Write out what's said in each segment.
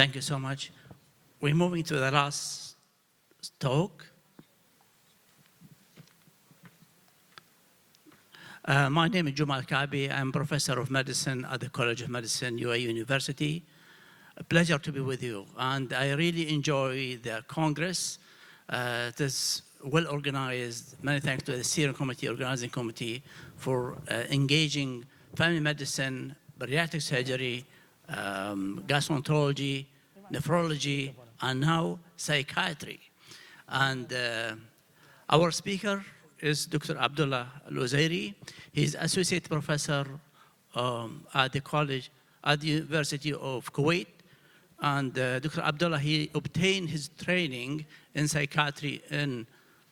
Thank you so much. We're moving to the last talk. My name is Juma Kaabi. I'm professor of medicine at the College of Medicine, UAE University. A pleasure to be with you. And I really enjoy the Congress. It is well organized. Many thanks to the steering committee, organizing committee for engaging family medicine, bariatric surgery, gastroenterology, nephrology, and now psychiatry. And our speaker is Dr. Abdullah Al Ozairi. He's associate professor at the University of Kuwait. And Dr. Abdullah, he obtained his training in psychiatry in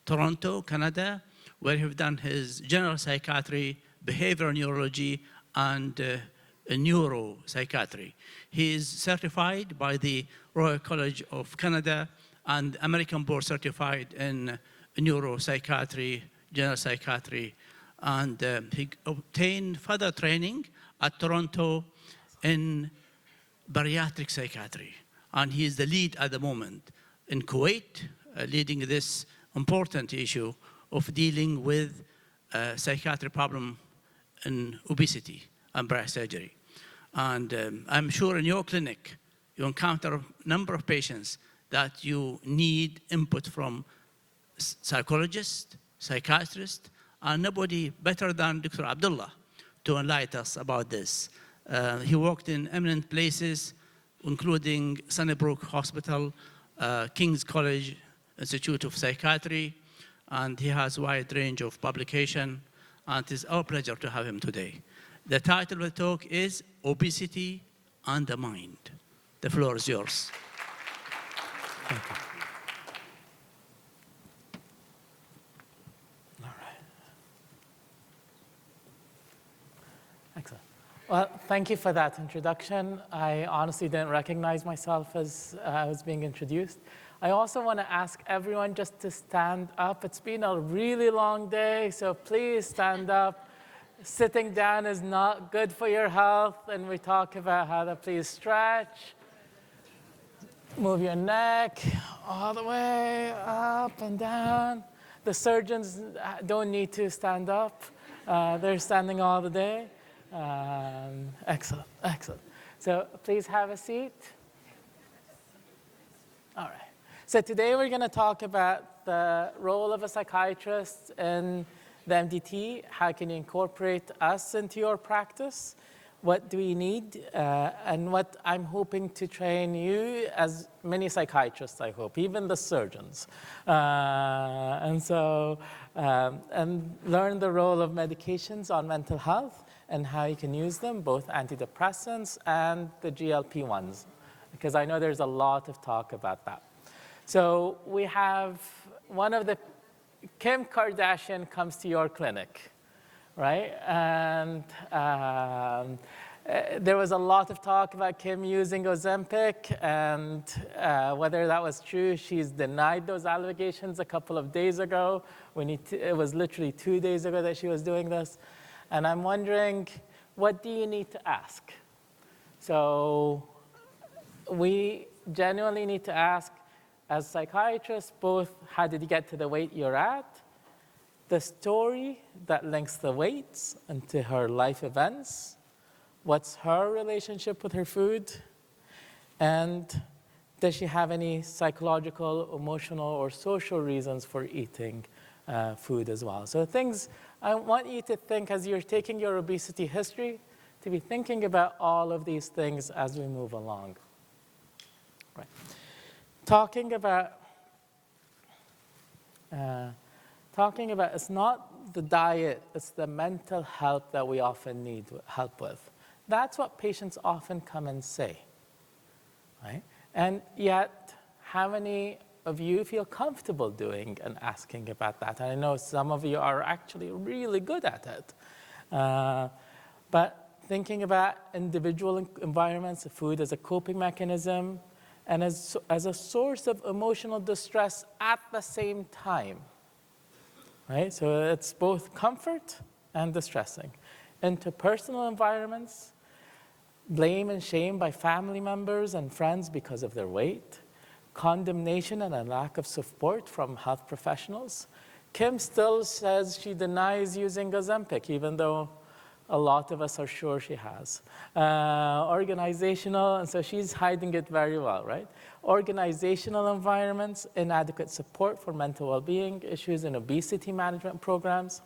Toronto, Canada, where he's done his general psychiatry, behavioral neurology, and neuropsychiatry. He is certified by the Royal College of Canada and American Board certified in neuropsychiatry, general psychiatry, and he obtained further training at Toronto in bariatric psychiatry. And he is the lead at the moment in Kuwait, leading this important issue of dealing with psychiatric problem in obesity and bariatric surgery. And I'm sure in your clinic, you encounter a number of patients that you need input from psychologists, psychiatrists, and nobody better than Dr. Abdullah to enlighten us about this. He worked in eminent places, including Sunnybrook Hospital, King's College Institute of Psychiatry, and he has a wide range of publication, and it is our pleasure to have him today. The title of the talk is Obesity and the Mind. The floor is yours. Thank you. All right. Excellent. Well, thank you for that introduction. I honestly didn't recognize myself as I was being introduced. I also want to ask everyone just to stand up. It's been a really long day, so please stand up. Sitting down is not good for your health, and we talk about how to please stretch. Move your neck all the way up and down. The surgeons don't need to stand up. They're standing all the day. Excellent, excellent. So please have a seat. All right. So today we're going to talk about the role of a psychiatrist in the MDT. How can you incorporate us into your practice? What do we need? And what I'm hoping to train you as many psychiatrists, I hope, even the surgeons. And learn the role of medications on mental health and how you can use them, both antidepressants and the GLP-1s, because I know there's a lot of talk about that. So we have Kim Kardashian comes to your clinic, right? And there was a lot of talk about Kim using Ozempic, and whether that was true. She's denied those allegations a couple of days ago. It was literally 2 days ago that she was doing this. And I'm wondering, what do you need to ask? So we genuinely need to ask, as psychiatrists, both how did you get to the weight you're at, the story that links the weights into her life events, what's her relationship with her food, and does she have any psychological, emotional, or social reasons for eating food as well. So things I want you to think as you're taking your obesity history, to be thinking about all of these things as we move along. Right. Talking about it's not the diet, it's the mental health that we often need help with. That's what patients often come and say, right? And yet, how many of you feel comfortable doing and asking about that? And I know some of you are actually really good at it. But thinking about individual environments, food as a coping mechanism, and as a source of emotional distress at the same time, right? So it's both comfort and distressing. Interpersonal environments, blame and shame by family members and friends because of their weight, condemnation and a lack of support from health professionals. Kim still says she denies using Ozempic, even though a lot of us are sure she has. Organizational, and so she's hiding it very well, right? Organizational environments, inadequate support for mental well-being issues and obesity management programs,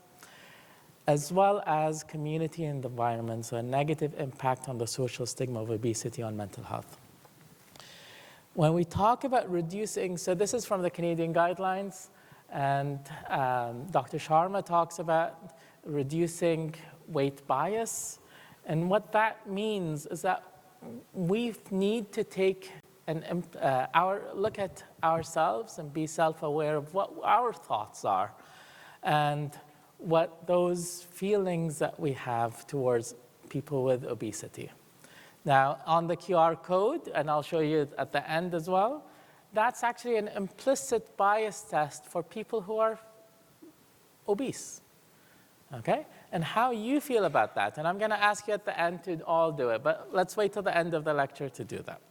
as well as community and environment, so a negative impact on the social stigma of obesity on mental health. When we talk about reducing, so this is from the Canadian guidelines, and Dr. Sharma talks about reducing weight bias. And what that means is that we need to take look at ourselves and be self-aware of what our thoughts are and what those feelings that we have towards people with obesity. Now, on the QR code, and I'll show you at the end as well, that's actually an implicit bias test for people who are obese, okay? And how you feel about that. And I'm gonna ask you at the end to all do it, but let's wait till the end of the lecture to do that.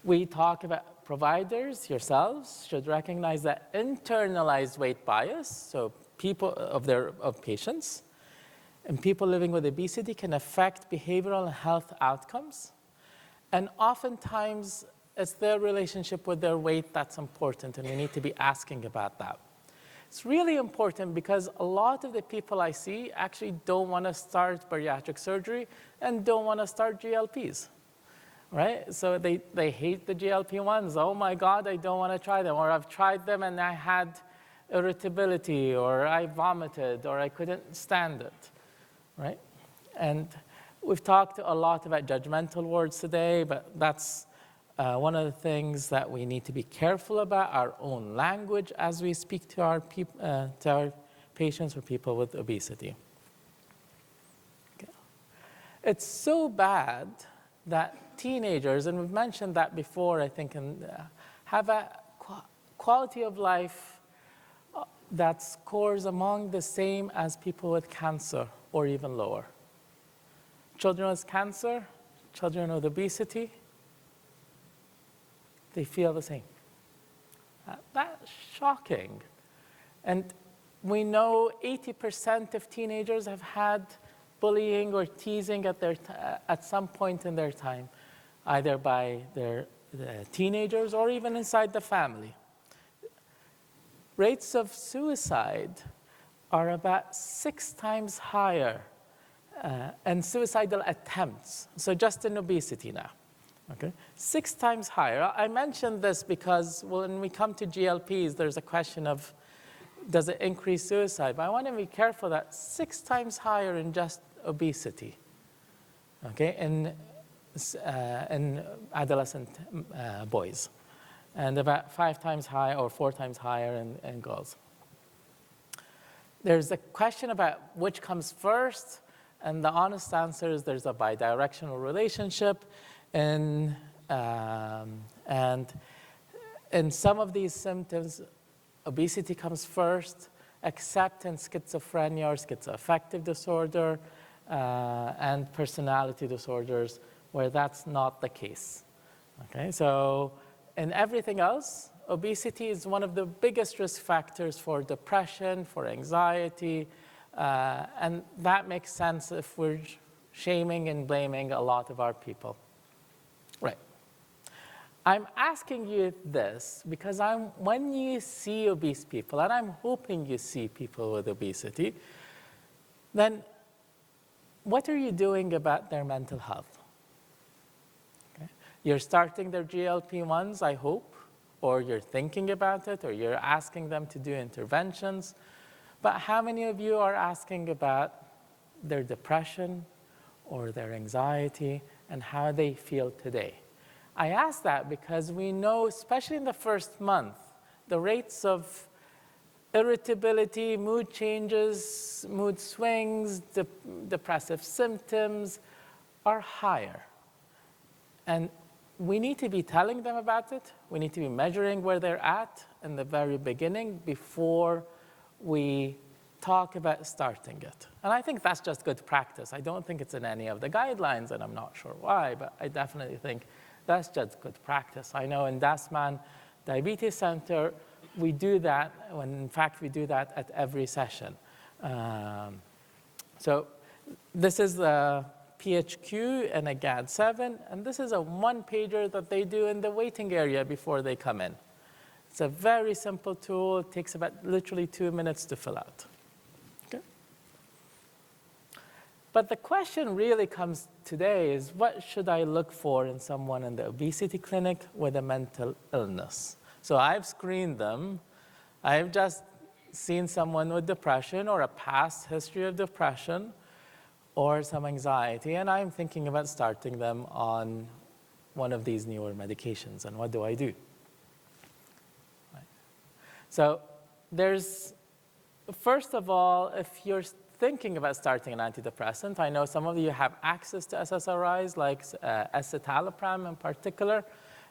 We talk about providers, yourselves, should recognize that internalized weight bias, so people of patients, and people living with obesity can affect behavioral and health outcomes. And oftentimes, it's their relationship with their weight that's important, and we need to be asking about that. It's really important because a lot of the people I see actually don't want to start bariatric surgery and don't want to start GLPs, right? So they hate the GLP-1s. Oh my God, I don't want to try them. Or I've tried them and I had irritability, or I vomited, or I couldn't stand it, right? And we've talked a lot about judgmental words today, but that's one of the things that we need to be careful about, our own language as we speak to our patients or people with obesity. Okay. It's so bad that teenagers, and we've mentioned that before, I think, have a quality of life that scores among the same as people with cancer or even lower. Children with cancer, children with obesity, they feel the same. That's shocking. And we know 80% of teenagers have had bullying or teasing at some point in their time, either by their teenagers or even inside the family. Rates of suicide are about 6 times higher, and suicidal attempts, so just in obesity now. Okay, 6 times higher. I mentioned this because when we come to GLPs, there's a question of, does it increase suicide? But I want to be careful that 6 times higher in just obesity, okay, in adolescent boys, and about 5 times higher or 4 times higher in girls. There's a question about which comes first, and the honest answer is there's a bidirectional relationship. And in some of these symptoms, obesity comes first, except in schizophrenia or schizoaffective disorder and personality disorders, where that's not the case. Okay, so in everything else, obesity is one of the biggest risk factors for depression, for anxiety, and that makes sense if we're shaming and blaming a lot of our people. Right. I'm asking you this because when you see obese people, and I'm hoping you see people with obesity, then what are you doing about their mental health? Okay. You're starting their GLP-1s, I hope, or you're thinking about it, or you're asking them to do interventions. But how many of you are asking about their depression or their anxiety and how they feel today? I ask that because we know, especially in the first month, the rates of irritability, mood changes, mood swings, depressive symptoms are higher. And we need to be telling them about it. We need to be measuring where they're at in the very beginning before we talk about starting it. And I think that's just good practice. I don't think it's in any of the guidelines, and I'm not sure why, but I definitely think that's just good practice. I know in Dasman Diabetes Center, we do that, in fact, we do that at every session. So this is the PHQ and a GAD-7, and this is a one-pager that they do in the waiting area before they come in. It's a very simple tool. It takes about literally 2 minutes to fill out. Okay? But the question really comes today is, what should I look for in someone in the obesity clinic with a mental illness? So I've screened them. I've just seen someone with depression or a past history of depression or some anxiety, and I'm thinking about starting them on one of these newer medications. And what do I do? Right. So there's, first of all, if you're thinking about starting an antidepressant, I know some of you have access to SSRIs, like escitalopram in particular,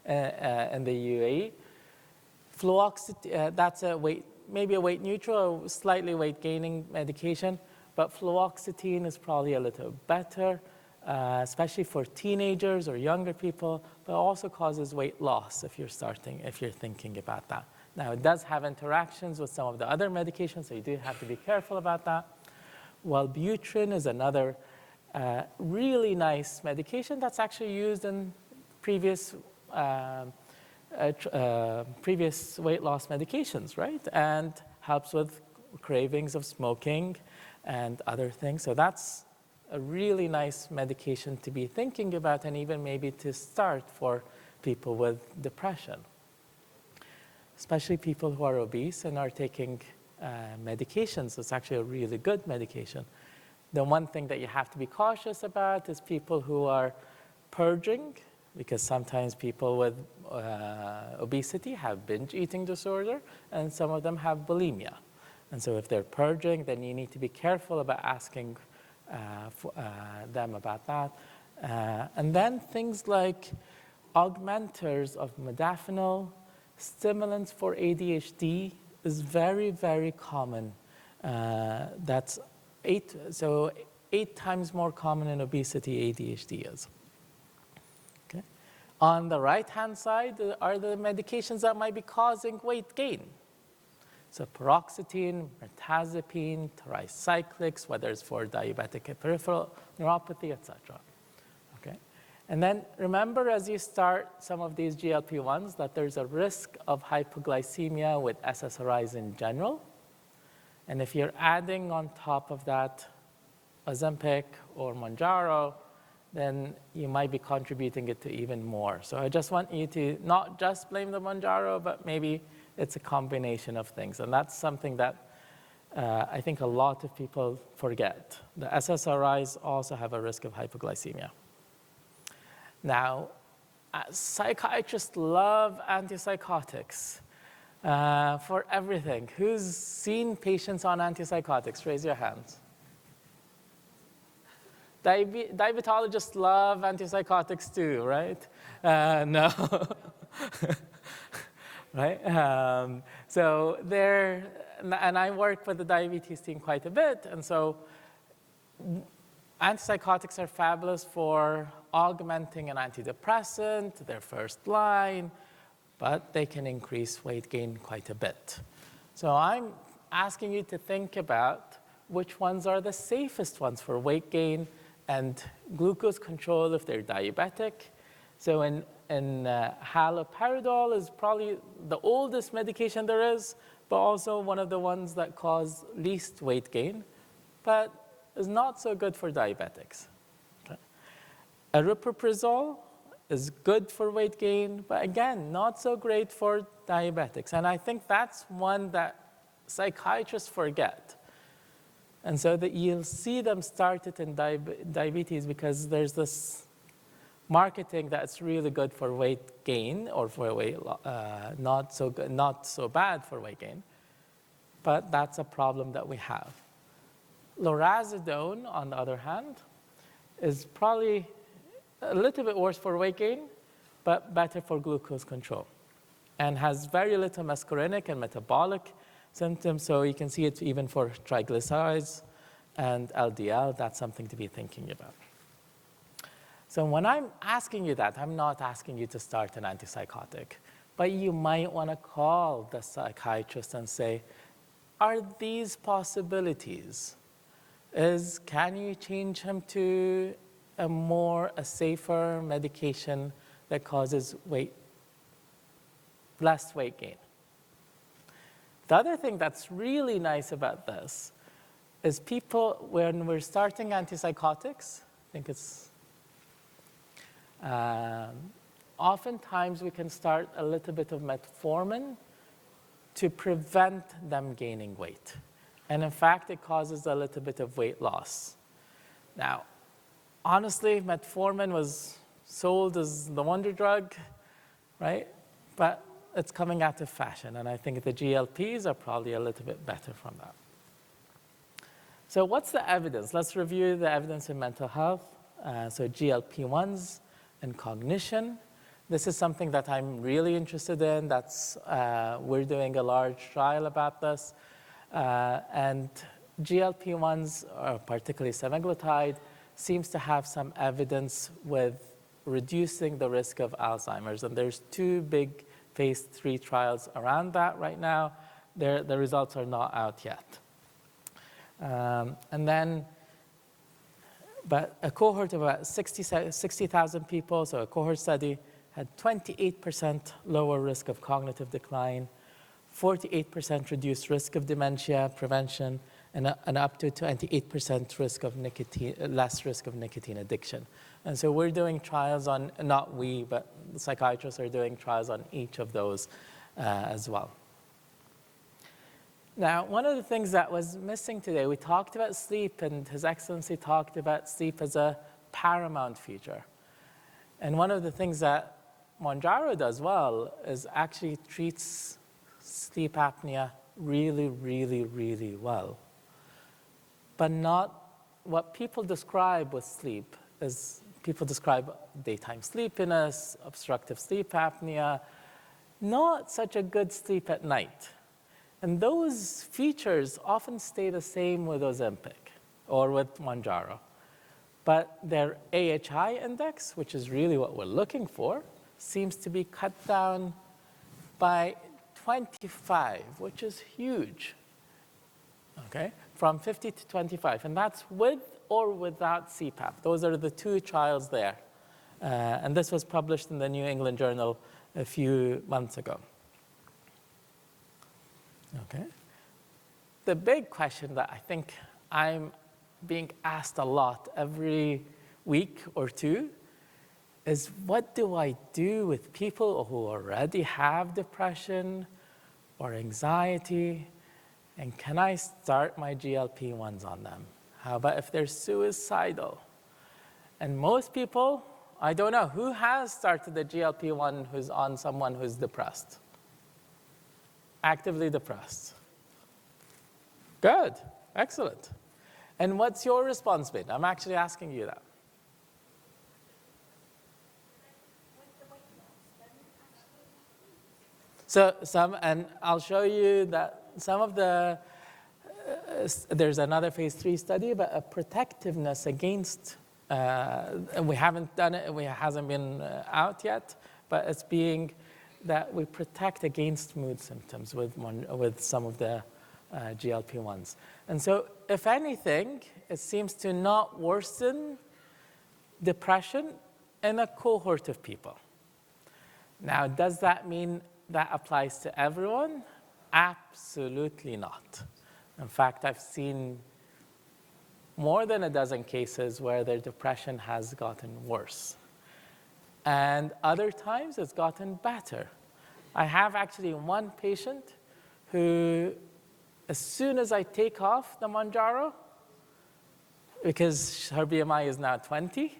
in the UAE. Fluoxetine, that's maybe a weight neutral, or slightly weight gaining medication, but fluoxetine is probably a little better, especially for teenagers or younger people, but also causes weight loss if you're thinking about that. Now, it does have interactions with some of the other medications, so you do have to be careful about that. Wellbutrin is another really nice medication that's actually used in previous weight loss medications, right? And helps with cravings of smoking and other things. So that's a really nice medication to be thinking about, and even maybe to start for people with depression, especially people who are obese and are taking medications. It's actually a really good medication. The one thing that you have to be cautious about is people who are purging, because sometimes people with obesity have binge eating disorder, and some of them have bulimia. And so if they're purging, then you need to be careful about asking them about that. And then things like augmenters of modafinil, stimulants for ADHD is very, very common. That's 8 times more common in obesity ADHD is. Okay. On the right-hand side are the medications that might be causing weight gain. So paroxetine, mirtazapine, tricyclics, whether it's for diabetic peripheral neuropathy, etc. Okay? And then remember, as you start some of these GLP-1s, that there's a risk of hypoglycemia with SSRIs in general. And if you're adding on top of that Ozempic or Mounjaro, then you might be contributing it to even more. So I just want you to not just blame the Mounjaro, but maybe it's a combination of things. And that's something that I think a lot of people forget. The SSRIs also have a risk of hypoglycemia. Now, psychiatrists love antipsychotics for everything. Who's seen patients on antipsychotics? Raise your hands. Diabetologists love antipsychotics too, right? No. Right? So there, and I work with the diabetes team quite a bit, and so antipsychotics are fabulous for augmenting an antidepressant, their first line, but they can increase weight gain quite a bit. So I'm asking you to think about which ones are the safest ones for weight gain and glucose control if they're diabetic. So in haloperidol is probably the oldest medication there is, but also one of the ones that cause least weight gain, but is not so good for diabetics. Okay. Aripiprazole is good for weight gain, but again, not so great for diabetics. And I think that's one that psychiatrists forget. And so that you'll see them start it in diabetes because there's this marketing that's really good for weight gain or for weight not so bad for weight gain, but that's a problem that we have. Lorazepam, on the other hand, is probably a little bit worse for weight gain, but better for glucose control, and has very little muscarinic and metabolic symptoms. So you can see it even for triglycerides and LDL. That's something to be thinking about. So when I'm asking you that, I'm not asking you to start an antipsychotic, but you might want to call the psychiatrist and say, are these possibilities? Can you change him to a safer medication that causes less weight gain? The other thing that's really nice about this is people, when we're starting antipsychotics, I think it's, oftentimes we can start a little bit of metformin to prevent them gaining weight. And in fact, it causes a little bit of weight loss. Now, honestly, metformin was sold as the wonder drug, right? But it's coming out of fashion, and I think the GLPs are probably a little bit better from that. So what's the evidence? Let's review the evidence in mental health. So GLP-1s and cognition. This is something that I'm really interested in. We're doing a large trial about this. And GLP-1s, particularly semaglutide, seems to have some evidence with reducing the risk of Alzheimer's. And there's 2 big phase 3 trials around that right now. The results are not out yet. But a cohort of about 60,000 people, so a cohort study, had 28% lower risk of cognitive decline, 48% reduced risk of dementia prevention, and up to 28% risk of less risk of nicotine addiction. And so we're doing trials on, not we, but the psychiatrists are doing trials on each of those as well. Now, one of the things that was missing today, we talked about sleep, and His Excellency talked about sleep as a paramount feature. And one of the things that Mounjaro does well is actually treats sleep apnea really, really, really well. But not what people describe with sleep is people describe daytime sleepiness, obstructive sleep apnea, not such a good sleep at night. And those features often stay the same with Ozempic or with Mounjaro. But their AHI index, which is really what we're looking for, seems to be cut down by 25, which is huge, okay? From 50 to 25, and that's with or without CPAP. Those are the 2 trials there. And this was published in the New England Journal a few months ago. Okay. The big question that I think I'm being asked a lot every week or 2 is, what do I do with people who already have depression or anxiety, and can I start my GLP-1s on them? How about if they're suicidal? And most people, I don't know, who has started the GLP-1 who's on someone who's depressed? Actively depressed. Good, excellent. And what's your response been? I'm actually asking you that. So and I'll show you that some of the, there's another phase 3 study about a protectiveness against, and we haven't done it, it hasn't been out yet, but it's being that we protect against mood symptoms with some of the GLP-1s. And so if anything, it seems to not worsen depression in a cohort of people. Now, does that mean that applies to everyone? Absolutely not. In fact, I've seen more than a dozen cases where their depression has gotten worse. And other times it's gotten better. I have actually one patient who, as soon as I take off the Mounjaro, because her BMI is now 20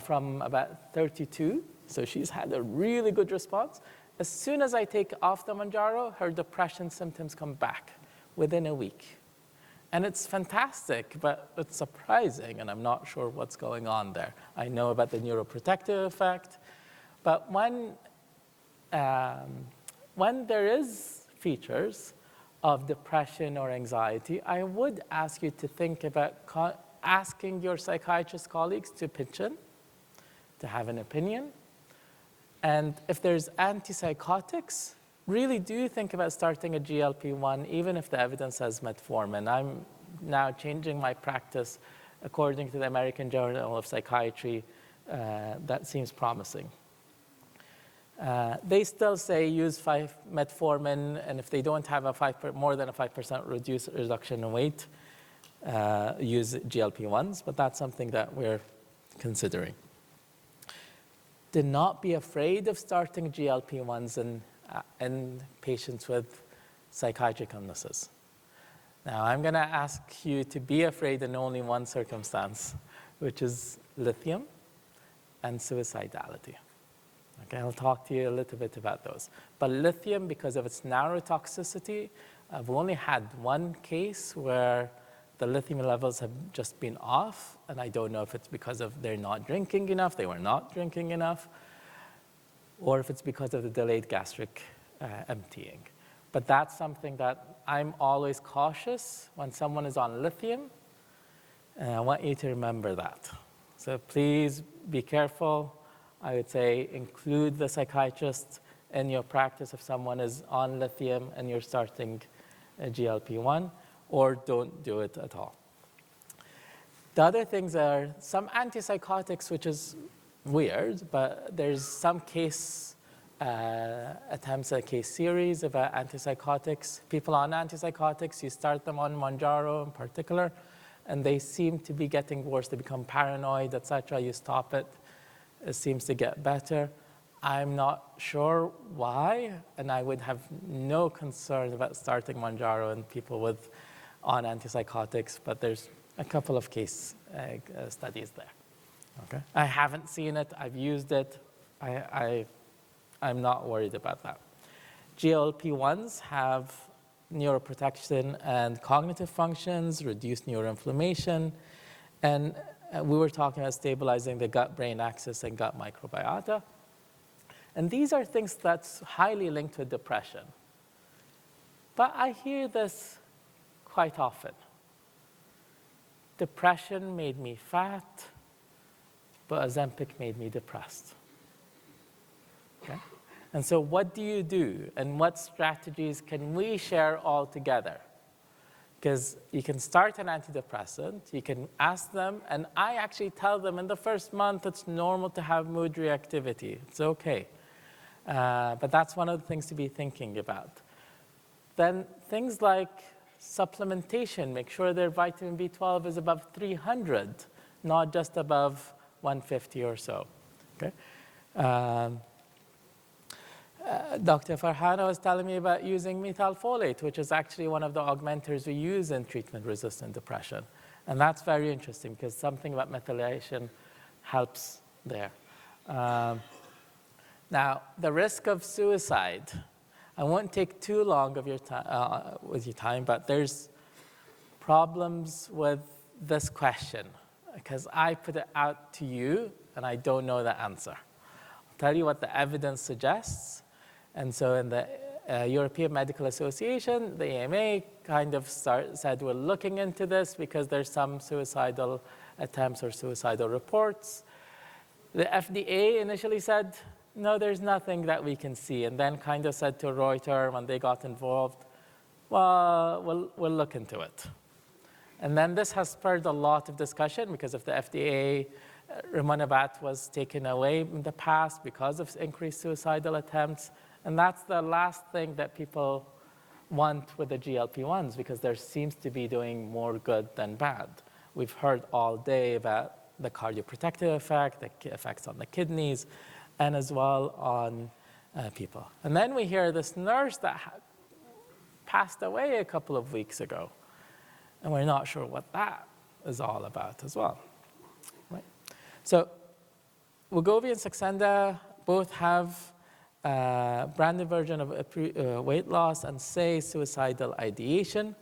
from about 32, so she's had a really good response. As soon as I take off the Mounjaro, her depression symptoms come back within a week. And it's fantastic, but it's surprising, and I'm not sure what's going on there. I know about the neuroprotective effect, but when there is features of depression or anxiety, I would ask you to think about asking your psychiatrist colleagues to pitch in, to have an opinion. And if there's antipsychotics, really do think about starting a GLP-1, even if the evidence says metformin. I'm now changing my practice according to the American Journal of Psychiatry. That seems promising. They still say use metformin, and if they don't have more than a 5% reduction in weight, use GLP-1s, but that's something that we're considering. Do not be afraid of starting GLP-1s in patients with psychiatric illnesses. Now, I'm going to ask you to be afraid in only one circumstance, which is lithium and suicidality. Okay, I'll talk to you a little bit about those. But lithium, because of its narrow toxicity, I've only had one case where the lithium levels have just been off, and I don't know if it's because of they're not drinking enough, they were not drinking enough, or if it's because of the delayed gastric emptying. But that's something that I'm always cautious when someone is on lithium, and I want you to remember that. So please be careful. I would say include the psychiatrist in your practice if someone is on lithium and you're starting a GLP-1, or don't do it at all. The other things are some antipsychotics, which is weird, but there's some case attempts, a case series about antipsychotics. People on antipsychotics, you start them on Mounjaro in particular, and they seem to be getting worse. They become paranoid, etc. You stop it, it seems to get better. I'm not sure why, and I would have no concern about starting Mounjaro in people on antipsychotics, but there's a couple of case studies there. Okay. I haven't seen it, I've used it, I'm not worried about that. GLP-1s have neuroprotection and cognitive functions, reduce neuroinflammation, and we were talking about stabilizing the gut-brain axis and gut microbiota. And these are things that's highly linked with depression. But I hear this quite often. Depression made me fat, but Ozempic made me depressed. Okay? And so what do you do? And what strategies can we share all together? Because you can start an antidepressant, you can ask them, and I actually tell them in the first month it's normal to have mood reactivity. It's okay. But that's one of the things to be thinking about. Then things like supplementation, make sure their vitamin B12 is above 300, not just above 150 or so. Okay? Dr. Farhana was telling me about using methylfolate, which is actually one of the augmenters we use in treatment-resistant depression. And that's very interesting because something about methylation helps there. Now, the risk of suicide. I won't take too long of your time, but there's problems with this question because I put it out to you and I don't know the answer. I'll tell you what the evidence suggests. And so in the European Medical Association, the EMA kind of said we're looking into this because there's some suicidal attempts or suicidal reports. The FDA initially said, no, there's nothing that we can see, and then kind of said to Reuters when they got involved, well, we'll look into it. And then this has spurred a lot of discussion because of the FDA, rimonabant was taken away in the past because of increased suicidal attempts, and that's the last thing that people want with the GLP-1s because there seems to be doing more good than bad. We've heard all day about the cardioprotective effect, the effects on the kidneys, and as well on people. And then we hear this nurse that passed away a couple of weeks ago, and we're not sure what that is all about as well. Right? So Wegovy and Saxenda both have branded version of weight loss and say suicidal ideation,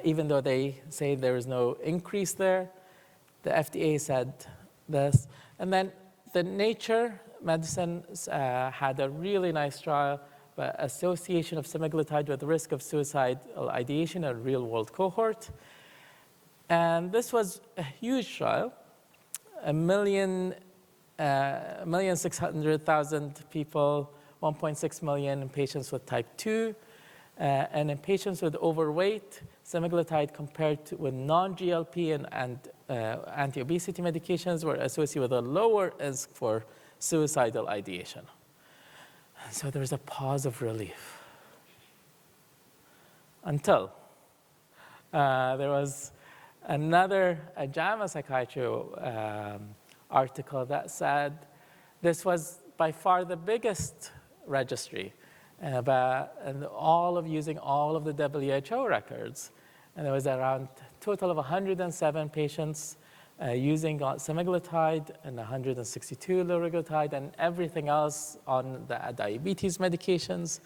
even though they say there is no increase there. The FDA said this. And then the Nature Medicine had a really nice trial but association of semaglutide with risk of suicidal ideation in a real-world cohort. And this was a huge trial, 1,600,000 people, 1.6 million in patients with type 2, and in patients with overweight, semaglutide compared with non-GLP and anti-obesity medications were associated with a lower risk for suicidal ideation. So there was a pause of relief until there was another JAMA Psychiatry article that said this was by far the biggest registry, and using all of the WHO records. And there was around a total of 107 patients using semaglutide and 162 liraglutide and everything else on the diabetes medications.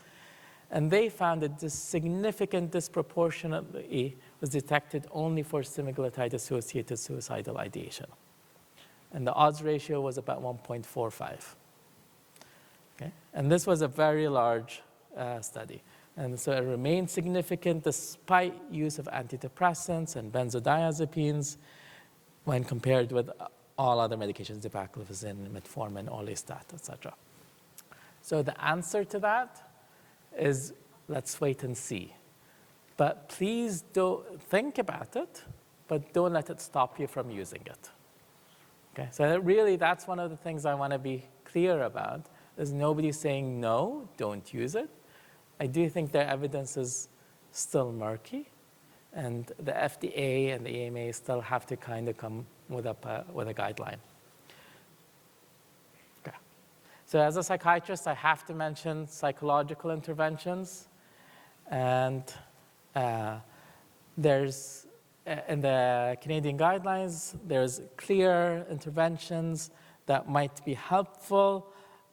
And they found that this significant disproportionately was detected only for semaglutide-associated suicidal ideation. And the odds ratio was about 1.45. Okay? And this was a very large study. And so it remained significant despite use of antidepressants and benzodiazepines when compared with all other medications, dipaclofenac, metformin, orlistat, etc. So the answer to that is let's wait and see. But please don't think about it, but don't let it stop you from using it. Okay? So really, that's one of the things I want to be clear about. There's nobody saying no, don't use it. I do think the evidence is still murky, and the FDA and the EMA still have to kind of come with a guideline. Okay. So as a psychiatrist, I have to mention psychological interventions. And there's, in the Canadian guidelines, there's clear interventions that might be helpful.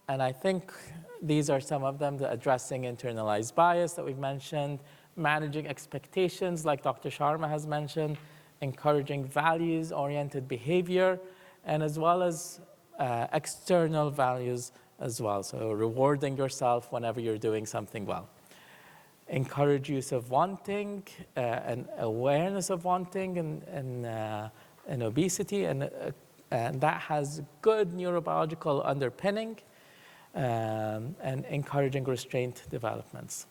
And I think these are some of them, the addressing internalized bias that we've mentioned, managing expectations, like Dr. Sharma has mentioned, encouraging values-oriented behavior, and as well as external values as well. So rewarding yourself whenever you're doing something well. Encourage use of wanting and awareness of wanting and obesity, and that has good neurobiological underpinning, and encouraging restraint developments.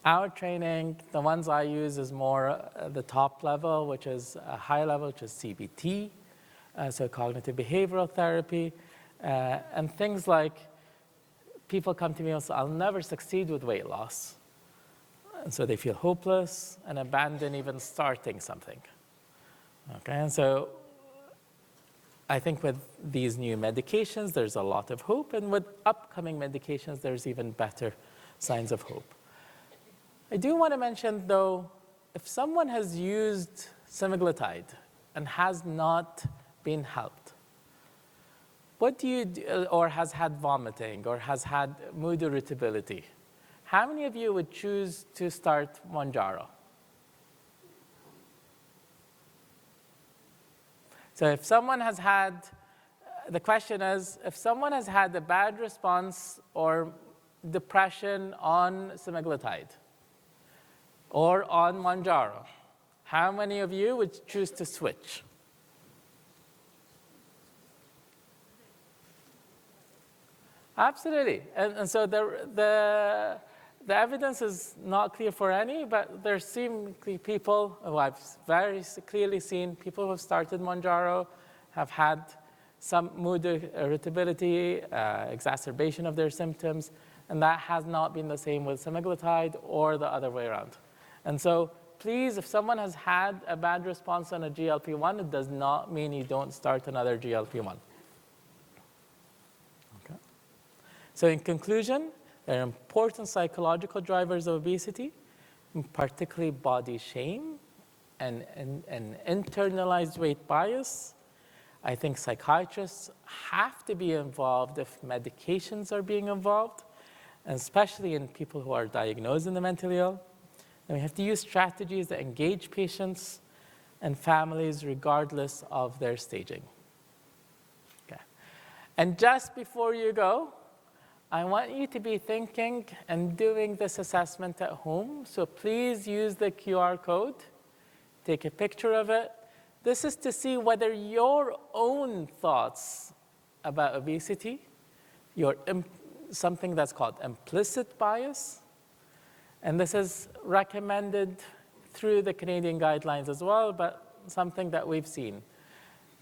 Our training, the ones I use is more the top level, which is a high level, which is CBT, so cognitive behavioral therapy, and things like people come to me and say, I'll never succeed with weight loss. And so they feel hopeless and abandon even starting something. Okay, and so I think with these new medications, there's a lot of hope, and with upcoming medications, there's even better signs of hope. I do want to mention, though, if someone has used semaglutide and has not been helped, what do you do, or has had vomiting, or has had mood irritability? How many of you would choose to start Mounjaro? So if someone has had, the question is, if someone has had a bad response or depression on semaglutide or on Mounjaro, how many of you would choose to switch? Absolutely. And so the evidence is not clear for any, but there seem people who I've very clearly seen, people who have started Mounjaro have had some mood irritability, exacerbation of their symptoms, and that has not been the same with semaglutide or the other way around. And so please, if someone has had a bad response on a GLP-1, it does not mean you don't start another GLP-1. Okay. So in conclusion, there are important psychological drivers of obesity, particularly body shame and internalized weight bias. I think psychiatrists have to be involved if medications are being involved, and especially in people who are diagnosed in the mentally ill. And we have to use strategies that engage patients and families regardless of their staging. Okay. And just before you go, I want you to be thinking and doing this assessment at home. So please use the QR code, take a picture of it. This is to see whether your own thoughts about obesity, something that's called implicit bias, and this is recommended through the Canadian guidelines as well, but something that we've seen.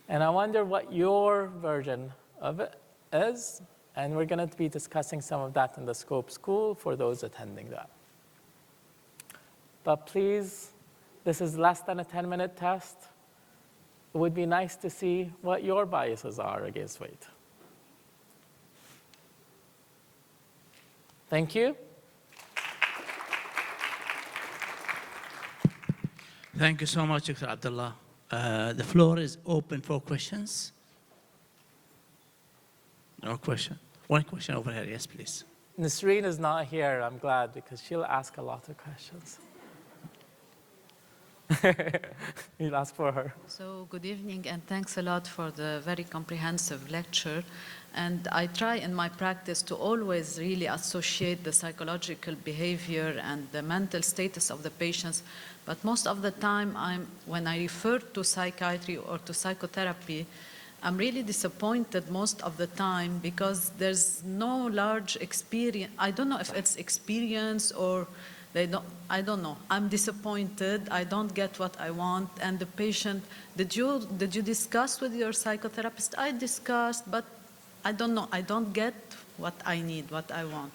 And I wonder what your version of it is, and we're going to be discussing some of that in the Scope School for those attending that. But please, this is less than a 10-minute test. It would be nice to see what your biases are against weight. Thank you. Thank you so much, Dr. Abdullah. The floor is open for questions. No question. One question over here. Yes, please. Nasreen is not here. I'm glad, because she'll ask a lot of questions. You'll ask for her. So good evening, and thanks a lot for the very comprehensive lecture. And I try in my practice to always really associate the psychological behavior and the mental status of the patients. But most of the time, when I refer to psychiatry or to psychotherapy, I'm really disappointed most of the time because there's no large experience. I don't know if it's experience or I don't know. I'm disappointed. I don't get what I want. And the patient, did you discuss with your psychotherapist? I discussed, but I don't know. I don't get what I need, what I want.